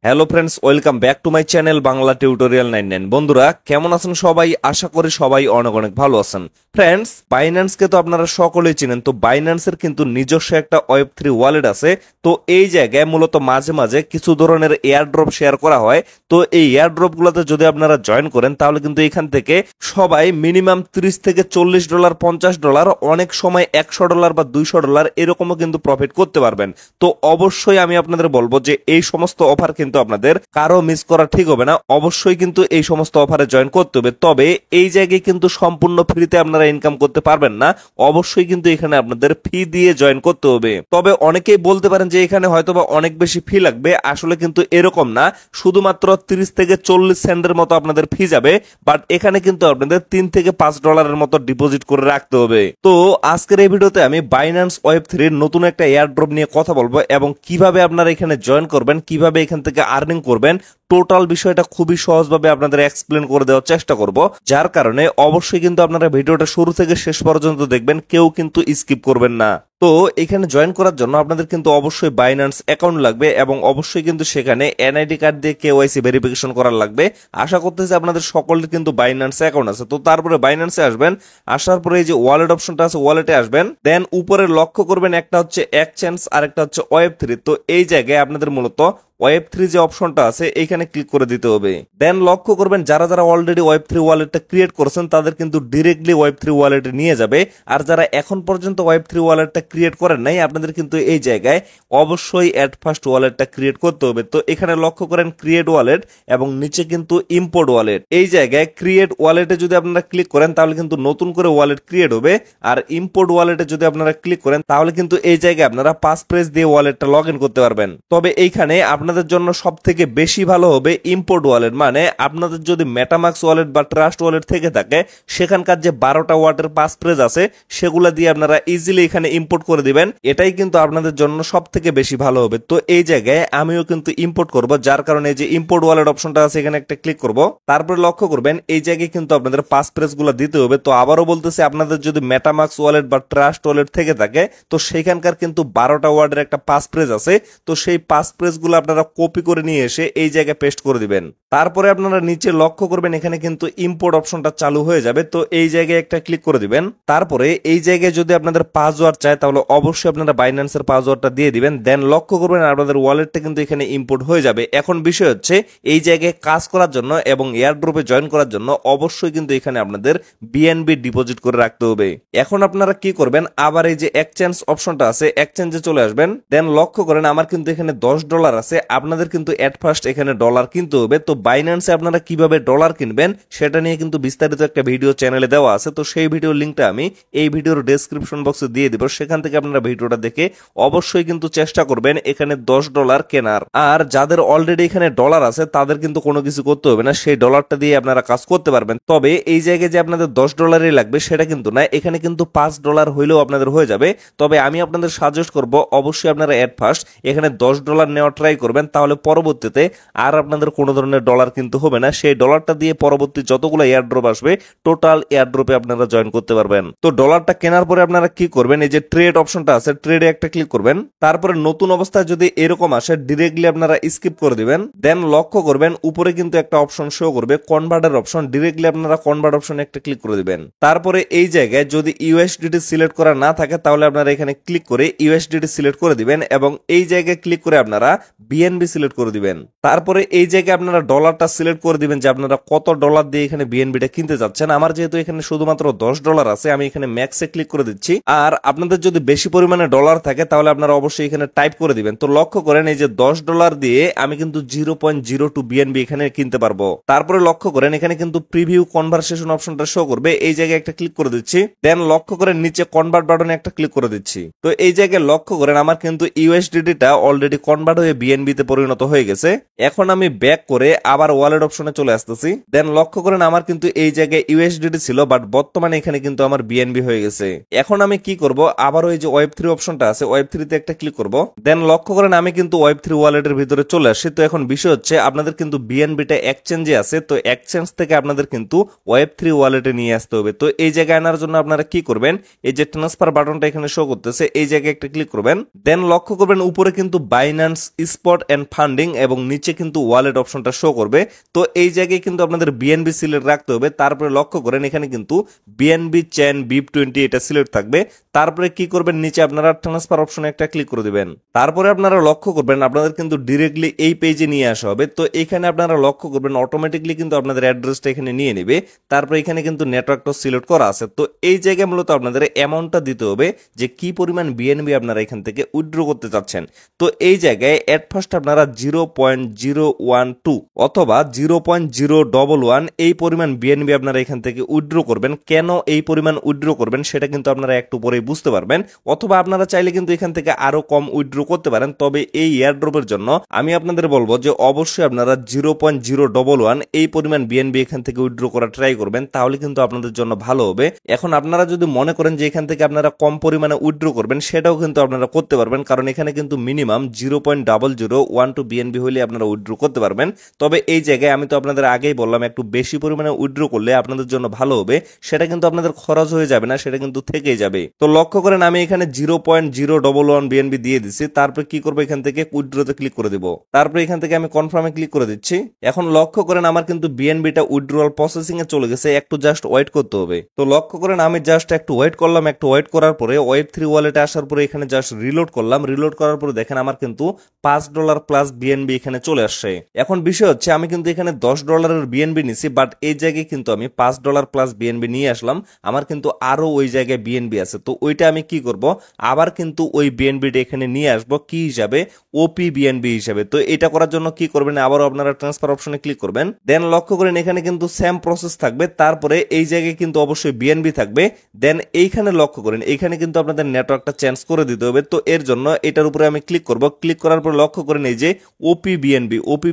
Hello friends, welcome back to my channel Bangla tutorial 99। বন্ধুরা কেমন আছেন সবাই? আশা করি সবাই অনেক অনেক ভালো আছেন। ফ্রেন্ডস, বাইন্যান্সকে তো আপনারা সকলেই চিনেন। তো বাইন্যান্সের কিন্তু নিজস্ব একটা ওয়েব3 ওয়ালেট আছে। তো এই জায়গায় মূলত মাঝে মাঝে কিছু ধরনের এয়ারড্রপ শেয়ার করা হয়। তো এই এয়ারড্রপ গুলোতে যদি আপনারা জয়েন করেন তাহলে কিন্তু এখান থেকে সবাই মিনিমাম $30 থেকে $40, $50, অনেক সময় $100 বা $200 এরকমও কিন্তু প্রফিট করতে পারবেন। তো অবশ্যই আমি আপনাদের বলবো যে এই সমস্ত অফার কিন্তু আপনাদের কারো মিস করা ঠিক হবে না। অবশ্যই কিন্তু এই সমস্ত অফারে জয়েন করতে হবে। তবে এই জায়গায় কিন্তু সম্পূর্ণ ফ্রিতে আপনারা ইনকাম করতে পারবেন না। অবশ্যই কিন্তু এখানে আপনাদের ফি দিয়ে জয়েন করতে হবে। তবে অনেকেই বলতে পারেন যে এখানে হয়তোবা অনেক বেশি ফি লাগবে। আসলে কিন্তু এরকম না, শুধুমাত্র 30 থেকে 40 সেন্টের মতো আপনাদের ফি যাবে। বাট এখানে কিন্তু আপনাদের $3 থেকে $5 মতো ডিপোজিট করে রাখতে হবে। তো আজকের এই ভিডিওতে আমি বাইন্যান্স ওয়েব3 নতুন একটা এয়ারড্রপ নিয়ে কথা বলবো এবং কিভাবে আপনারা এখানে জয়েন করবেন, কিভাবে এখান থেকে আর্নিং করবেন, টোটাল বিষয়টা খুবই সহজভাবে আপনাদের এক্সপ্লেন করে দেওয়ার চেষ্টা করব। যার কারণে অবশ্যই কিন্তু আপনারা ভিডিওটা শুরু থেকে শেষ পর্যন্ত দেখবেন, কেউ কিন্তু স্কিপ করবেন না। তো এখানে জয়েন করার জন্য আপনাদের কিন্তু অবশ্যই বাইন্যান্স অ্যাকাউন্ট লাগবে এবং অবশ্যই কিন্তু সেখানে এনআইডি কার্ড দিয়ে কেওয়াইসি ভেরিফিকেশন করার লাগবে। আশা করতেছি আপনাদের সকলের কিন্তু বাইন্যান্স অ্যাকাউন্ট আছে। তো তারপরে বাইন্যান্সে আসবেন, আসার পরে এই যে ওয়ালেট অপশনটা আছে ওয়ালেটে আসবেন। দেন উপরে লক্ষ্য করবেন একটা হচ্ছে এক্সচেঞ্জ আর একটা হচ্ছে ওয়েব3। তো এই জায়গায় আপনাদের মূলত ওয়েব3 যে অপশনটা আছে এইখানে ক্লিক করে দিতে হবে। দেন লক্ষ্য করবেন যারা যারা অলরেডি ওয়েব3 ওয়ালেটটা ক্রিয়েট করেছেন তাদের কিন্তু ডিরেক্টলি ওয়েব3 ওয়ালেটে নিয়ে যাবে। আর যারা এখন পর্যন্ত ওয়েব3 ওয়ালেটটা ক্রিয়েট করেন নাই, আপনাদের কিন্তু এই জায়গায় অবশ্যই অ্যাট ফার্স্ট ওয়ালেটটা ক্রিয়েট করতে হবে। তো এখানে লক্ষ্য করেন ক্রিয়েট ওয়ালেট এবং নিচে কিন্তু ইম্পোর্ট ওয়ালেট। এই জায়গায় ক্রিয়েট ওয়ালেটে যদি আপনারা ক্লিক করেন তাহলে কিন্তু নতুন করে ওয়ালেট ক্রিয়েট হবে। আর ইম্পোর্ট ওয়ালেটে যদি আপনারা ক্লিক করেন তাহলে কিন্তু এই জায়গায় আপনারা পাসপ্রেস দিয়ে ওয়ালেটটা লগ ইন করতে পারবেন। তবে এইখানে আপনাদের জন্য সব থেকে বেশি ভালো হবে ইম্পোর্ট ওয়ালেট। মানে আপনাদের যদি মেটামাক্স ওয়ালেট বা ট্রাস্ট ওয়ালেট থেকে থাকে, সেখানকার যে 12টা ওয়াটের পাসপ্রেস আছে সেগুলা দিয়ে আপনারা ইজিলি এখানে ইম্পোর্ট করে দিবেন। এটাই কিন্তু আপনাদের জন্য সব থেকে বেশি ভালো হবে। তো এই জায়গায় আমিও কিন্তু ইম্পোর্ট করব, যার কারণে যে ইম্পোর্ট ওয়ালেট অপশনটা আছে এখানে একটা ক্লিক করব। তারপরে লক্ষ্য করবেন এই জায়গায় কিন্তু আপনাদের পাসপ্রেস গুলো দিতে হবে। তো আবারও বলতেছি, আপনাদের যদি মেটামাক্স ওয়ালেট বা ট্রাস্ট ওয়ালেট থেকে থাকে তো সেখানকার কিন্তু 12টা ওয়ার্ডের একটা পাসপ্রেস আছে। তো সেই পাসপ্রেস গুলো আপনারা কপি করে নিয়ে এসে এই জায়গায় পেস্ট করে দিবেন। তারপরে আপনারা নিচে লক্ষ্য করবেন এখানে কিন্তু ইম্পোর্ট অপশনটা চালু হয়ে যাবে। তো এই জায়গায় একটা ক্লিক করে দিবেন। তারপরে এই জায়গায় যদি আপনাদের পাসওয়ার্ড চায় তাহলে অবশ্যই আপনারা বাইন্যান্সের পাসওয়ার্ডটা দিয়ে দিবেন। দেন লক্ষ্য করবেন আপনাদের ওয়ালেটটা কিন্তু এখানে ইম্পোর্ট হয়ে যাবে। এখন বিষয় হচ্ছে এই জায়গায় কাজ করার জন্য এবং এয়ারড্রপে জয়েন করার জন্য অবশ্যই কিন্তু এখানে আপনাদের বিএনবি ডিপোজিট করে রাখতে হবে। এখন আপনারা কি করবেন, আবার এই যে এক্সচেঞ্জ অপশনটা আছে এক্সচেঞ্জে চলে আসবেন। দেন লক্ষ্য করেন আমার কিন্তু এখানে $10 আছে। আপনাদের কিন্তু এট ফার্স্ট এখানে ডলার কিনতে হবে। তো বাইন্যান্সে আপনারা কিভাবে ডলার কিনবেন সেটা নিয়ে কিন্তু বিস্তারিত একটা ভিডিও চ্যানেলে দেওয়া আছে। তো সেই ভিডিওর লিঙ্কটা আমি এই ভিডিওর ডেসক্রিপশন বক্সে দিয়ে দিব, সেখান থেকে আপনারা ভিডিওটা দেখে অবশ্যই কিন্তু চেষ্টা করবেন এখানে $10 কেনার। আর যাদের অলরেডি এখানে ডলার আছে তাদের কিন্তু কোনো কিছু করতে হবে না, সেই ডলারটা দিয়ে আপনারা কাজ করতে পারবেন। তবে এই জায়গায় যে আপনাদের $10 লাগবে সেটা কিন্তু না, এখানে কিন্তু $5 হইলেও আপনাদের হয়ে যাবে। তবে আমি আপনাদের সাজেস্ট করব অবশ্যই আপনারা এট ফার্স্ট এখানে $10 নেওয়া ট্রাই করবেন, তাহলে পরবর্তীতে আর আপনাদের কোনো ধরনের ডলার কিন্তু হবে না। সেই ডলারটা দিয়ে পরবর্তী যতগুলো এয়ারড্রপ আসবে টোটাল এয়ারড্রপে আপনারা জয়েন করতে পারবেন। তো ডলারটা কেনার পরে আপনারা কি করবেন, এই যে ট্রেড অপশনটা আছে ট্রেডে একটা ক্লিক করবেন। তারপরে নতুন অবস্থায় যদি এরকম আসে ডিরেক্টলি আপনারা স্কিপ করে দিবেন। দেন লক্ষ্য করবেন উপরে কিন্তু একটা অপশন শো করবে কনভার্টার অপশন, ডিরেক্টলি আপনারা কনভার্ট অপশনে একটা ক্লিক করে দিবেন। তারপরে এই জায়গায় যদি ইউএসডিটি সিলেক্ট করা না থাকে তাহলে আপনারা এখানে ক্লিক করে ইউএসডিটি সিলেক্ট করে দিবেন এবং এই জায়গায় ক্লিক করে আপনারা বিএনবি সিলেক্ট করে দিবেন। তারপরে এই জায়গায় আপনারা ডলারটা সিলেক্ট করে দিবেন যে আপনারা কত ডলার দিয়ে এখানে বিএনবিটা কিনতে যাচ্ছেন। আমার যেহেতু এখানে শুধুমাত্র $10 আছে আমি এখানে ম্যাক্সে ক্লিক করে দিচ্ছি। আর আপনাদের যদি বেশি পরিমাণে ডলার থাকে তাহলে আপনারা অবশ্যই এখানে টাইপ করে দিবেন। তো লক্ষ্য করেন এই যে $10 দিয়ে আমি কিন্তু 0.02 বিএনবি এখানে কিনতে পারবো। তারপরে লক্ষ্য করেন এখানে কিন্তু প্রিভিউ কনভারসেশন অপশনটা শো করবে, এই জায়গায় একটা ক্লিক করে দিচ্ছি। দেন লক্ষ্য করেন নিচে কনভার্ট বাটনে একটা ক্লিক করে দিচ্ছি। তো এই জায়গায় লক্ষ্য করেন আমার কিন্তু ইউএসডিটিটা অলরেডি কনভার্ট হয়ে বিএনবি তে পরিণত হয়ে গেছে। এখন আমি ব্যাক করে আবার ওয়ালেট অপশনে চলে আসতেছি। দেন লক্ষ্য করেন আমার কিন্তু এই জায়গায় ইউএসডিটি ছিল, বাট বর্তমানে এখানে কিন্তু আমার বিএনবি হয়ে গেছে। এখন আমি কি করব, আবারও এই যে ওয়েব3 অপশনটা আছে, ওয়েব3 তে একটা ক্লিক করব। দেন লক্ষ্য করেন আমি কিন্তু ওয়েব3 ওয়ালেটের ভিতরে চলে আসি। তো এখন বিষয় হচ্ছে আপনাদের কিন্তু বিএনবিটা এক্সচেঞ্জে আছে, তো এক্সচেঞ্জ থেকে আপনাদের কিন্তু ওয়েব3 ওয়ালেটে নিয়ে আসতে হবে। তো এই জায়গায় আনার জন্য আপনারা কি করবেন, এই যে ট্রান্সফার বাটনটা এখানে শো করতেছে, এই জায়গায় একটা ক্লিক করবেন। দেন লক্ষ্য করবেন উপরে কিন্তু বাইন্যান্স স্পট এন্ড ফান্ডিং এবং নিচে কিন্তু ওয়ালেট অপশনটা শো করবে। তো এই জায়গায় কিন্তু আপনাদের বিএনবি সিলেক্ট রাখতে হবে। তারপরে লক্ষ্য করেন এখানে কিন্তু বিএনবি চেন BIP20 এটা সিলেক্ট থাকবে। তারপরে কি করবেন, নিচে আপনারা ট্রান্সফার অপশনে একটা ক্লিক করে দিবেন। তারপরে আপনারা লক্ষ্য করবেন আপনাদের কিন্তু ডিরেক্টলি এই পেজে নিয়ে আসা হবে। তো এখানে আপনারা লক্ষ্য করবেন অটোমেটিকলি কিন্তু আপনাদের অ্যাড্রেসটা এখানে নিয়ে নেবে। তারপরে এখানে কিন্তু নেটওয়ার্কটা সিলেক্ট করা আছে। তো এই জায়গায় মূলত আপনাদের অ্যামাউন্টটা দিতে হবে যে কি পরিমাণ বিএনবি আপনারা এখান থেকে উইথড্র করতে চাচ্ছেন। তো এই জায়গায় এট ফার্স্ট আপনারা 0.012 অথবা 0.011 এই পরিমাণ বিএনবি আপনারা এখান থেকে উইথড্র করবেন। কেন এই পরিমাণ উইথড্র করবেন সেটা কিন্তু আপনারা একটু পরেই বুঝতে পারবেন। অথবা আপনারা চাইলে কিন্তু এখান থেকে আরো কম উইথড্র করতে পারেন। তবে এই এয়ারড্রপের জন্য আমি আপনাদের বলবো যে অবশ্যই আপনারা 0.011 এই পরিমাণ বিএনবি এখান থেকে উইথড্র করা ট্রাই করবেন, তাহলে কিন্তু আপনাদের জন্য ভালো হবে। এখন আপনারা যদি মনে করেন যে এখান থেকে আপনারা কম পরিমাণে উইথড্র করবেন, সেটাও কিন্তু আপনারা করতে পারবেন, কারণ এখানে কিন্তু মিনিমাম 0.0012 বিএনবি হলে আপনারা উইথড্র করতে পারবেন। তবে এই জায়গায় আমি তো আপনাদের আগেই বললাম একটু বেশি পরিমাণে উইথড্র করলে আপনাদের জন্য ভালো হবে, সেটা কিন্তু আপনাদের খরচ হয়ে যাবে না, সেটা কিন্তু থেকেই যাবে। তো লক্ষ্য করেন আমি এখানে 0.011 বিএনবি দিয়ে দিচ্ছি। তারপরে কি করবো, এখান থেকে উইথড্রতে ক্লিক করে দিব। তারপরে এখান থেকে আমি কনফার্মে ক্লিক করে দিচ্ছি। এখন লক্ষ্য করেন আমার কিন্তু বিএনবিটা উইথড্রয়াল প্রসেসিং এ চলে গেছে, একটু জাস্ট ওয়েট করতে হবে। তো লক্ষ্য করেন আমি জাস্ট একটু ওয়েট করলাম। একটু ওয়েট করার পরে ওয়েব3 ওয়ালেটে আসার পরে এখানে জাস্ট রিলোড করলাম। রিলোড করার পরে দেখেন আমার কিন্তু $5 প্লাস বিএনবি এখানে চলে আসছে। এখন বিষয় হচ্ছে আমি কিন্তু এখানে $10 বিএনবি নিছি, বাট এই জায়গায় কিন্তু আমি $5 প্লাস বিএনবি নিয়ে আসলাম। আমার কিন্তু আরো ওই জায়গায় বিএনবি আছে। তো ওইটা আমি কি করব, আবার কিন্তু ওই বিএনবিটা এখানে নিয়ে আসবো কি হিসাবে, ওপি বিএনবি হিসাবে। তো এটা করার জন্য কি করবেন, আবারও আপনারা ট্রান্সফার অপশনে ক্লিক করবেন। দেন লক্ষ্য করেন এখানে কিন্তু সেম প্রসেস থাকবে। তারপরে এই জায়গায় কিন্তু অবশ্যই বিএনবি থাকবে। দেন এইখানে লক্ষ্য করেন এখানে কিন্তু আপনাদের নেটওয়ার্কটা চেঞ্জ করে দিতে হবে। তো এর জন্য এটার উপরে আমি ক্লিক করব। ক্লিক করার পর লক্ষ্য করেন এই যে ওপি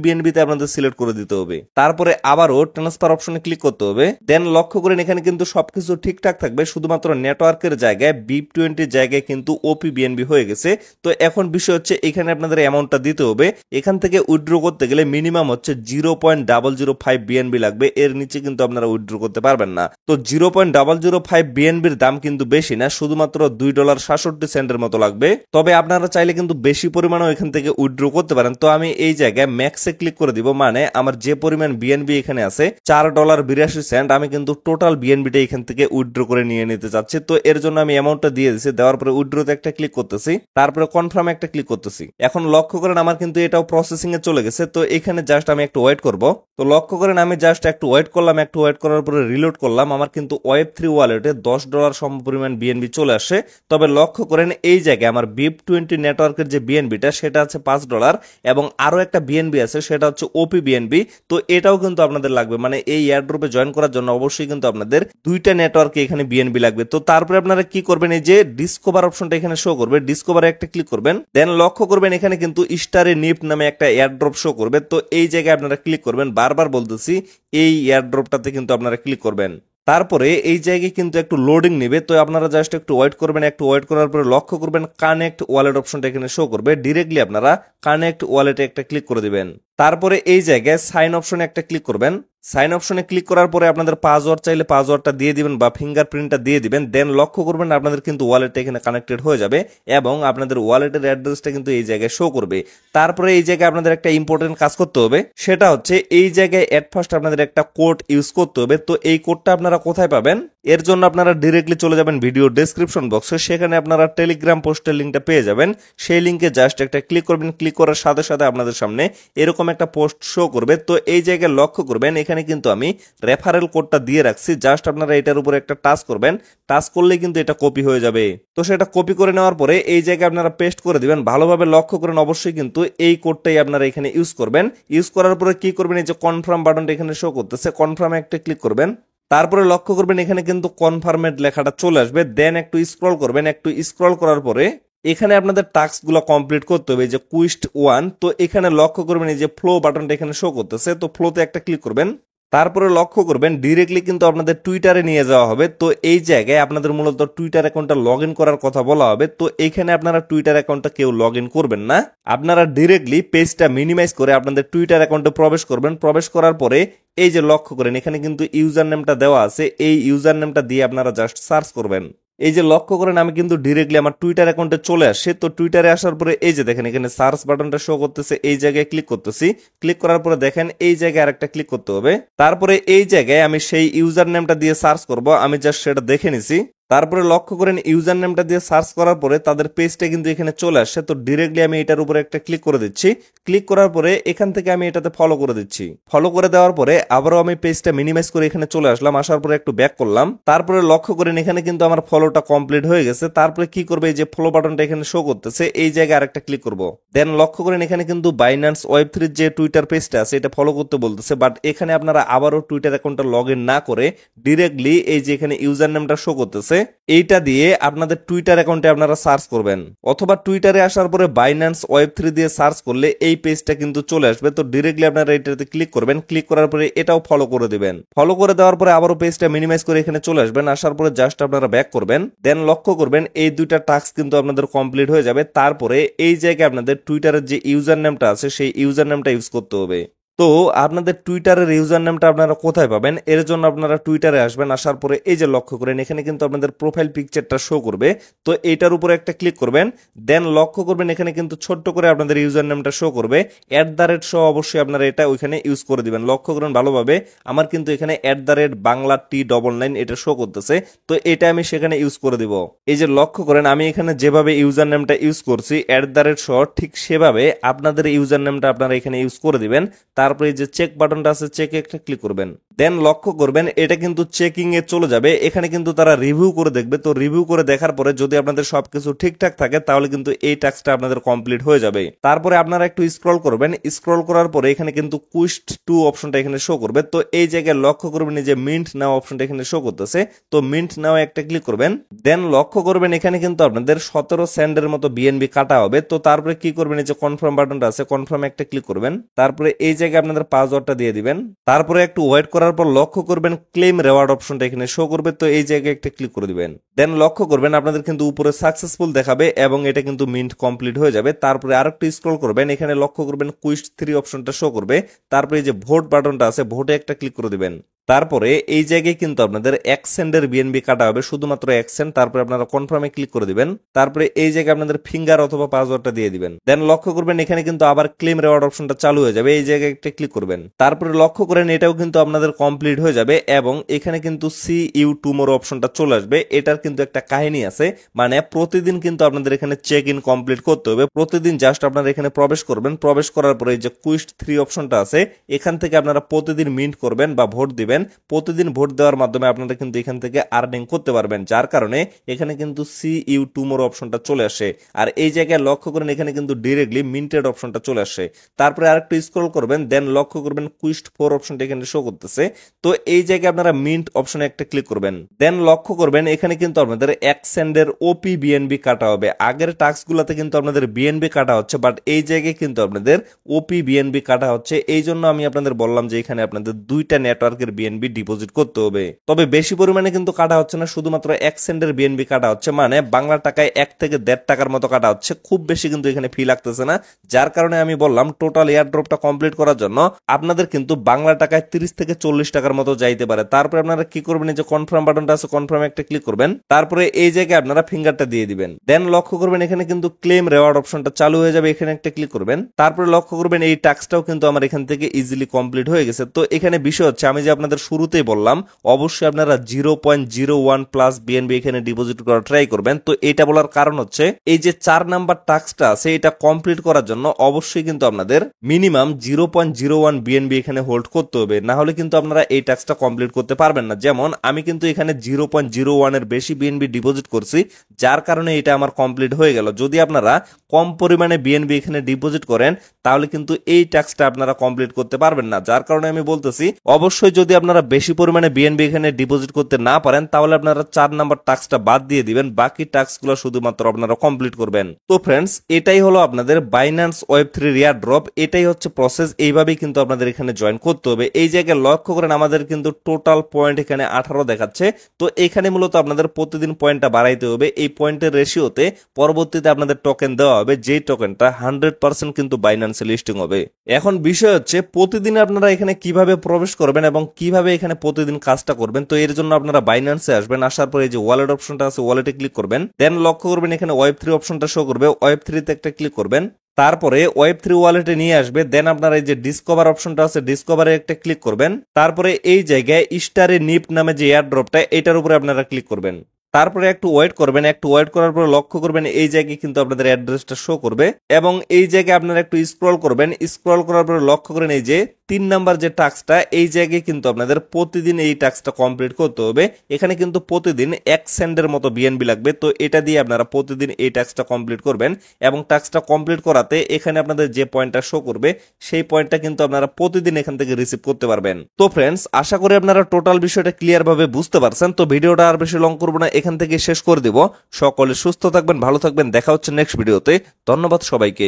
বিএনবি তে আপনাদের সিলেক্ট করে দিতে হবে। তারপরে আবারও ট্রান্সফার অপশনে ক্লিক করতে হবে। দেন লক্ষ্য করেন এখানে কিন্তু সবকিছু ঠিকঠাক থাকবে, শুধুমাত্র নেটওয়ার্কের জায়গায় BIP20 জায়গায় কিন্তু ওপি বিএনবি হয়ে গেছে। তো এখন বিষয় হচ্ছে এখানে আপনাদের অ্যামাউন্টটা দিতে হবে। এখান থেকে উইথড্র করতে গেলে মিনিমাম হচ্ছে 0.005 বিএনবি লাগবে, এর নিচে কিন্তু আপনারা উইথড্র করতে পারবেন না। তো 0.005 বিএনবির দাম কিন্তু বেশি না, শুধুমাত্র $2.67 মতো লাগবে। তবে আপনারা চাইলে কিন্তু বেশি পরিমাণও এখান থেকে উইথড্র করতে পারেন। তো আমি এই জায়গায় ম্যাক্সে ক্লিক করে দিব, মানে আমার যে পরিমাণ বিএনবি এখানে আছে $4.82, আমি কিন্তু টোটাল বিএনবিটা এখান থেকে উইথড্র করে নিয়ে নিতে চাচ্ছি। তো এর জন্য আমি অ্যামাউন্টটা দিয়ে দিচ্ছি। দেওয়ার পরে উইথড্রতে একটা ক্লিক করতেছি, তারপরে কনফার্মে একটা ক্লিক করতেছি। এখন লক্ষ্য করেন আমার কিন্তু এটাও প্রসেসিং এ চলে গেছে। তো এখানে জাস্ট আমি একটু ওয়েট করব। তো লক্ষ্য করেন আমি জাস্ট একটু ওয়েট করলাম। একটু ওয়েট করার পরে রিলোড করলাম। আমার কিন্তু ওয়েব3 ওয়ালেটে $10 সম পরিমাণ বিএনবি চলে আসে। তবে লক্ষ্য করেন এই জায়গায় আমার BIP20 নেটওয়ার্কের যে বিএনবিটা সেটা আছে $5 এবং আরো একটা বিএনবি আছে সেটা হচ্ছে ওপি বিএনবি। তো এটাও কিন্তু আপনাদের লাগবে, মানে এই এয়ারড্রপে জয়েন করার জন্য অবশ্যই কিন্তু আপনাদের দুইটা নেটওয়ার্কে এখানে বিএনবি লাগবে। তো তারপরে আপনারা কি করবেন, এই যে ডিসকভার অপশনটা এখানে শো করবে, ডিসকভারে একটা ক্লিক করবেন। দেন লক্ষ্য করবেন এখানে কিন্তু স্টারে নিফট নামে একটা এয়ারড্রপ শো করবে। তো এই জায়গায় আপনারা ক্লিক করবেন, বারবার বলতেছি এই এয়ারড্রপটাতে কিন্তু আপনারা ক্লিক করবেন। তারপরে এই জায়গায় কিন্তু একটু লোডিং নেবে। তো আপনারা জাস্ট একটু ওয়েট করবেন। একটু ওয়েট করার পরে লক্ষ্য করবেন কানেক্ট ওয়ালেট অপশনটা এখানে শো করবে। ডিরেক্টলি আপনারা কানেক্ট ওয়ালেটে একটা ক্লিক করে দিবেন। তারপরে এই জায়গায় সাইন অপশনে একটা ক্লিক করবেন। সাইন অপশনে ক্লিক করার পরে আপনাদের পাসওয়ার্ড চাইলে পাসওয়ার্ডটা দিয়ে দিবেন বা ফিঙ্গারপ্রিন্টটা দিয়ে দিবেন। দেন লক্ষ্য করবেন আপনাদের কিন্তু ওয়ালেটটা এখানে কানেক্টেড হয়ে যাবে এবং আপনাদের ওয়ালেটের অ্যাড্রেসটা কিন্তু এই জায়গায় শো করবে। তারপরে এই জায়গায় আপনাদের একটা ইম্পর্টেন্ট কাজ করতে হবে, সেটা হচ্ছে এই জায়গায় এট ফার্স্ট আপনাদের একটা কোড ইউজ করতে হবে। তো এই কোডটা আপনারা কোথায় পাবেন, এর জন্য আপনারা ডিরেক্টলি চলে যাবেন ভিডিও ডেসক্রিপশন বক্সে, সেখানে আপনারা টেলিগ্রাম পোস্টের লিঙ্কটা পেয়ে যাবেন। সেই লিঙ্কে জাস্ট একটা ক্লিক করবেন। ক্লিক করার সাথে সাথে আপনাদের সামনে এরকম একটা পোস্ট শো করবে। তো এই জায়গায় লক্ষ্য করবেন এখানে কিন্তু আমি রেফারেল কোডটা দিয়ে রাখছি। জাস্ট আপনারা এটার উপরে একটা টাচ করবেন, টাচ করলে কিন্তু এটা কপি হয়ে যাবে। তো সেটা কপি করে নেওয়ার পরে এই জায়গায় আপনারা পেস্ট করে দিবেন। ভালোভাবে লক্ষ্য করেন অবশ্যই কিন্তু এই কোডটাই আপনারা এখানে ইউজ করবেন। ইউজ করার পরে কি করবেন, এই যে কনফার্ম বাটনটা এখানে শো করতেছে, কনফার্মে একটা ক্লিক করবেন। তারপরে লক্ষ্য করবেন এখানে কিন্তু কনফার্মেড লেখাটা চলে আসবে। দেন একটু স্ক্রল করবেন। একটু স্ক্রল করার পরে এখানে আপনাদের টাস্ক গুলো কমপ্লিট করতে হবে। যে কুইস্ট 1, তো এখানে লক্ষ্য করবেন এই যে ফ্লো বাটনটা এখানে শো করতেছে, তো ফ্লোতে একটা ক্লিক করবেন। তারপরে লক্ষ্য করবেন ডিরেক্টলি কিন্তু আপনাদের টুইটারে নিয়ে যাওয়া হবে। তো এই জায়গায় আপনাদের মূলত টুইটার অ্যাকাউন্টটা লগ ইন করার কথা বলা হবে। তো এইখানে আপনারা টুইটার অ্যাকাউন্টটা কেউ লগ ইন করবেন না, আপনারা ডিরেক্টলি পেজটা মিনিমাইজ করে আপনাদের টুইটার অ্যাকাউন্টে প্রবেশ করবেন। প্রবেশ করার পরে এই যে লক্ষ্য করেন এখানে কিন্তু ইউজার নেমটা দেওয়া আছে, এই ইউজার নেমটা দিয়ে আপনারা জাস্ট সার্চ করবেন। এই যে লক্ষ্য করেন আমি কিন্তু ডিরেক্টলি আমার টুইটার অ্যাকাউন্টে চলে আসে। তো টুইটারে আসার পরে এই যে দেখেন এখানে সার্চ বাটনটা শো করতেছে, এই জায়গায় ক্লিক করতেছি। ক্লিক করার পরে দেখেন এই জায়গায় আরেকটা ক্লিক করতে হবে। তারপরে এই জায়গায় আমি সেই ইউজার নেমটা দিয়ে সার্চ করব, আমি জাস্ট সেটা দেখে নিছি। তারপরে লক্ষ্য করেন ইউজার নেমটা দিয়ে সার্চ করার পরে তাদের পেজটা কিন্তু এখানে চলে আসে। তো ডিরেক্টলি আমি এটার উপরে একটা ক্লিক করে দিচ্ছি। ক্লিক করার পরে এখান থেকে আমি এটাতে ফলো করে দিচ্ছি। ফলো করে দেওয়ার পরে আবারও আমি পেজটা মিনিমাইজ করে এখানে চলে আসলাম। আসার পরে একটু ব্যাক করলাম। তারপরে লক্ষ্য করেন এখানে কিন্তু আমার ফলোটা কমপ্লিট হয়ে গেছে। তারপরে কি করবে, এই যে ফলো বাটনটা এখানে শো করতেছে, এই জায়গায় আরেকটা ক্লিক করব। দেন লক্ষ্য করেন এখানে কিন্তু বাইন্যান্স ওয়েব3 যে টুইটার পেজটা আছে এটা ফলো করতে বলতেছে, বাট এখানে আপনারা আবারও টুইটার অ্যাকাউন্টটা লগ ইন না করে ডিরেক্টলি এই যে এখানে ইউজার নেমটা শো করতেছে এইটা দিয়ে আপনাদের টুইটার অ্যাকাউন্টে আপনারা সার্চ করবেন, অথবা টুইটারে আসার পরে বাইন্যান্স ওয়েব3 দিয়ে সার্চ করলে এই পেজটা কিন্তু চলে আসবে। তো ডিরেক্টলি আপনারা এটাতে ক্লিক করবেন। ক্লিক করার পরে এটাও ফলো করে দিবেন। ফলো করে দেওয়ার পরে আবারও পেজটা মিনিমাইজ করে এখানে চলে আসবেন। আসার পরে জাস্ট আপনারা ব্যাক করবেন। দেন লক্ষ্য করবেন এই দুইটা টাস্ক কিন্তু আপনাদের কমপ্লিট হয়ে যাবে। তারপরে এই জায়গায় আপনাদের টুইটারের যে ইউজার নেমটা আছে সেই ইউজার নেমটা ইউজ করতে হবে। তো আপনাদের টুইটারের ইউজার নেমটা আপনারা কোথায় পাবেন, এর জন্য আপনারা টুইটারে আসবেন। আসার পরে এই যে লক্ষ্য করেন এখানে কিন্তু আপনাদের প্রোফাইল পিকচারটা শো করবে। তো এইটার উপরে একটা ক্লিক করবেন। দেন লক্ষ্য করবেন এখানে কিন্তু ছোট্ট করে আপনাদের ইউজার নেমটা শো করবে। @সহ অবশ্যই আপনারা এটা ওইখানে ইউজ করে দিবেন। লক্ষ্য করেন ভালোভাবে, আমার কিন্তু এখানে @বাংলা T99 এটা শো করতেছে। তো এটা আমি সেখানে ইউজ করে দিব। এই যে লক্ষ্য করেন আমি এখানে যেভাবে ইউজার নেমটা ইউজ করছি @সহ, ঠিক সেভাবে আপনাদের ইউজার নেমটা আপনারা এখানে ইউজ করে দিবেন। তারপরে যে চেক বাটনটা আছে চেকে একটা ক্লিক করবেন। দেন লক্ষ্য করবেন এটা কিন্তু চেকিং এ চলে যাবে। এখানে কিন্তু তারা রিভিউ করে দেখবে। তো রিভিউ করে দেখার পরে যদি আপনাদের সবকিছু ঠিকঠাক থাকে তাহলে কিন্তু এই টাস্কটা আপনাদের কমপ্লিট হয়ে যাবে। তারপরে আপনারা একটু স্ক্রল করবেন। স্ক্রল করার পরে এখানে কিন্তু কুইস্ট 2 অপশনটা এখানে শো করবে। তো এই জায়গায় লক্ষ্য করবেন যে মিন্ট নাও অপশনটা এখানে শো করতেছে। তো মিন্ট নাও একটা ক্লিক করবেন। দেন লক্ষ্য করবেন এখানে কিন্তু আপনাদের 17 সেন্টের মতো বিএনবি কাটা হবে। তো তারপরে কি করবেন, এই যে কনফার্ম বাটনটা আছে কনফার্ম একটা ক্লিক করবেন। তারপরে এই জায়গায় আপনাদের পাসওয়ার্ডটা দিয়ে দিবেন। তারপরে একটু ওয়েট করার পর লক্ষ্য করবেন ক্লেম রেওয়ার্ড অপশনটা এখানে শো করবে। তো এই জায়গায় একটা ক্লিক করে দিবেন। দেন লক্ষ্য করবেন আপনাদের কিন্তু উপরে সাকসেসফুল দেখাবে এবং এটা কিন্তু মিন্ট কমপ্লিট হয়ে যাবে। তারপরে আরেকটু স্ক্রল করবেন, এখানে লক্ষ্য করবেন কুইস্ট 3 অপশনটা শো করবে। তারপরে এই যে ভোট বাটনটা আছে ভোটে একটা ক্লিক করে দিবেন। তারপরে এই জায়গায় কিন্তু আপনাদের 1 সেন্টের বিএনবি কাটা হবে, শুধুমাত্র 1 সেন্ট। তারপরে আপনারা কনফার্মে ক্লিক করে দিবেন। তারপরে এই জায়গায় আপনাদের ফিঙ্গার অথবা পাসওয়ার্ডটা দিয়ে দিবেন। দেন লক্ষ্য করবেন এখানে কিন্তু আবার ক্লেম রেওয়ার্ড অপশনটা চালু হয়ে যাবে। এই জায়গায় একটা ক্লিক করবেন। তারপরে লক্ষ্য করেন এটাও কিন্তু আপনাদের কমপ্লিট হয়ে যাবে এবং এখানে কিন্তু সি ইউ টুমোরো অপশনটা চলে আসবে। এটার কিন্তু একটা কাহিনী আছে, মানে প্রতিদিন কিন্তু আপনাদের এখানে চেক ইন কমপ্লিট করতে হবে। প্রতিদিন জাস্ট আপনারা এখানে প্রবেশ করবেন। প্রবেশ করার পরে এই যে কুইস্ট 3 অপশনটা আছে এখান থেকে আপনারা প্রতিদিন মিন্ট করবেন বা ভোট দিবেন। প্রতিদিন ভোট দেওয়ার মাধ্যমে আপনারা কিন্তু এখান থেকে আর্নিং করতে পারবেন, যার কারণে এখানে কিন্তু সি ইউ টুমোরো অপশনটা চলে আসে। আর এই জায়গায় লক্ষ্য করেন এখানে কিন্তু ডিরেক্টলি মিন্টেড অপশনটা চলে আসে। তারপরে আরেকটু স্ক্রল করবেন। দেন লক্ষ্য করবেন কুইস্ট 4 অপশনটা এখানে শো করতেছে। তো এই জায়গায় আপনারা মিন্ট অপশনে একটা ক্লিক করবেন। দেন লক্ষ্য করবেন এখানে কিন্তু আপনাদের 1 সেন্টের ওপি বিএনবি কাটা হবে। আগের টাস্কগুলোতে কিন্তু আপনাদের বিএনবি কাটা হচ্ছে, বাট এই জায়গায় কিন্তু আপনাদের ওপি বিএনবি কাটা হচ্ছে। এই জন্য আমি আপনাদের বললাম যে এখানে আপনাদের দুইটা নেটওয়ার্কের বিএনবি ডিপোজিট করতে হবে। তবে বেশি পরিমাণে কিন্তু কাটা হচ্ছে না, শুধুমাত্র 1 সেন্টের বিএনবি কাটা হচ্ছে, মানে বাংলা টাকায় 1 থেকে 1.5 টাকার মতো কাটা হচ্ছে। খুব বেশি কিন্তু এখানে ফি লাগতেছে না, যার কারণে আমি বললাম টোটাল এয়ারড্রপটা কমপ্লিট করার জন্য আপনাদের কিন্তু বাংলা টাকায় 30 থেকে 40 টাকার মতো যাইতে পারে। তারপরে আপনারা কি করবেন, এই যে কনফার্ম বাটনটা আছে কনফার্ম একটা ক্লিক করবেন। তারপরে এই জায়গায় আপনারা ফিঙ্গারটা দিয়ে দিবেন। দেন লক্ষ্য করবেন এখানে কিন্তু ক্লেম রেওয়ার্ড অপশনটা চালু হয়ে যাবে, এখানে একটা ক্লিক করবেন। তারপরে লক্ষ্য করবেন এই টাস্কটাও কিন্তু আমার এখান থেকে ইজিলি কমপ্লিট হয়ে গেছে। তো এখানে বিষয় হচ্ছে আমি যে আপনাদের শুরুতেই বললাম অবশ্যই আপনারা 0.01 প্লাস বিএনবি এখানে ডিপোজিট করা ট্রাই করবেন। তো এটা বলার কারণ হচ্ছে এই যে 4 নাম্বার টাস্কটা আছে এটা কমপ্লিট করার জন্য অবশ্যই কিন্তু আপনাদের মিনিমাম 0.01 বিএনবি এখানে হোল্ড করতে হবে, না হলে কিন্তু আপনারা এই টাস্কটা কমপ্লিট করতে পারবেন না। যেমন আমি কিন্তু এখানে 0.01 এর বেশি বিএনবি ডিপোজিট করছি, যার কারণে এটা আমার কমপ্লিট হয়ে গেল। যদি আপনারা কম পরিমাণে বিএনবি এখানে ডিপোজিট করেন তাহলে কিন্তু এই টাস্কটা আপনারা কমপ্লিট করতে পারবেন না, যার কারণে আমি বলতেছি অবশ্যই যদি আপনার আপনারা বেশি পরিমাণে বিএনবি এখানে ডিপোজিট করতে না পারেন তাহলে আপনারা 4 নাম্বার টাস্কটা বাদ দিয়ে দিবেন, বাকি টাস্কগুলো শুধুমাত্র আপনারা কমপ্লিট করবেন। তো ফ্রেন্ডস, এটাই হলো আপনাদের বাইন্যান্স ওয়েব3 রিয়ার ড্রপ, এটাই হচ্ছে প্রসেস। এইভাবেই কিন্তু আপনাদের এখানে জয়েন করতে হবে। এই জায়গায় লক্ষ্য করেন আমাদের কিন্তু টোটাল পয়েন্ট এখানে 18 দেখাচ্ছে। তো এখানে মূলত আপনাদের প্রতিদিন পয়েন্টটা বাড়াইতে হবে। এই পয়েন্টের রেশিওতে পরবর্তীতে আপনাদের টোকেন দেওয়া হবে, যেই টোকেনটা 100% কিন্তু বাইন্যান্সে লিস্টিং হবে। এখন বিষয় হচ্ছে প্রতিদিন আপনারা এখানে কিভাবে প্রবেশ করবেন এবং কিভাবে এখানে প্রতিদিন কাজটা করবেন। তো এর জন্য আপনারা বাইন্যান্সে আসবেন, আসার পরে এই যে ওয়ালেট অপশনটা আছে ওয়ালেটে ক্লিক করবেন, দেন লক্ষ্য করবেন এখানে ওয়েব3 অপশনটা শো করবে, ওয়েব3 তে একটা ক্লিক করবেন, তারপরে ওয়েব3 ওয়ালেটে নিয়ে আসবে, দেন আপনারা এই যে ডিসকভার অপশনটা আছে ডিসকভারে একটা ক্লিক করবেন, তারপরে এই জায়গায় স্টারে নিপ নামে যে এয়ারড্রপটা এটার উপরে আপনারা ক্লিক করবেন, তারপরে একটু ওয়েট করবেন। একটু ওয়েট করার পরে লক্ষ্য করবেন এই জায়গায় কিন্তু আপনাদের অ্যাড্রেসটা শো করবে এবং এই জায়গায় আপনারা একটু স্ক্রল করবেন। স্ক্রল করার পরে লক্ষ্য করেন এই যে 3 নাম্বার যে টাস্কটা, এই জায়গায় কিন্তু আপনাদের প্রতিদিন এই টাস্কটা কমপ্লিট করতে হবে। এখানে কিন্তু প্রতিদিন 1 সেন্টের মতো বিএনবি লাগবে। তো এটা দিয়ে আপনারা প্রতিদিন এই টাস্কটা কমপ্লিট করবেন এবং টাস্কটা কমপ্লিট করাতে এখানে আপনাদের যে পয়েন্টটা শো করবে সেই পয়েন্টটা কিন্তু আপনারা প্রতিদিন এখান থেকে রিসিভ করতে পারবেন। তো ফ্রেন্ডস, আশা করি আপনারা টোটাল বিষয়টা ক্লিয়ার ভাবে বুঝতে পারছেন। তো ভিডিওটা আর বেশি লং করবো না, এখান থেকে শেষ করে দিব। সকলে সুস্থ থাকবেন, ভালো থাকবেন, দেখা হচ্ছে নেক্সট ভিডিওতে। ধন্যবাদ সবাইকে।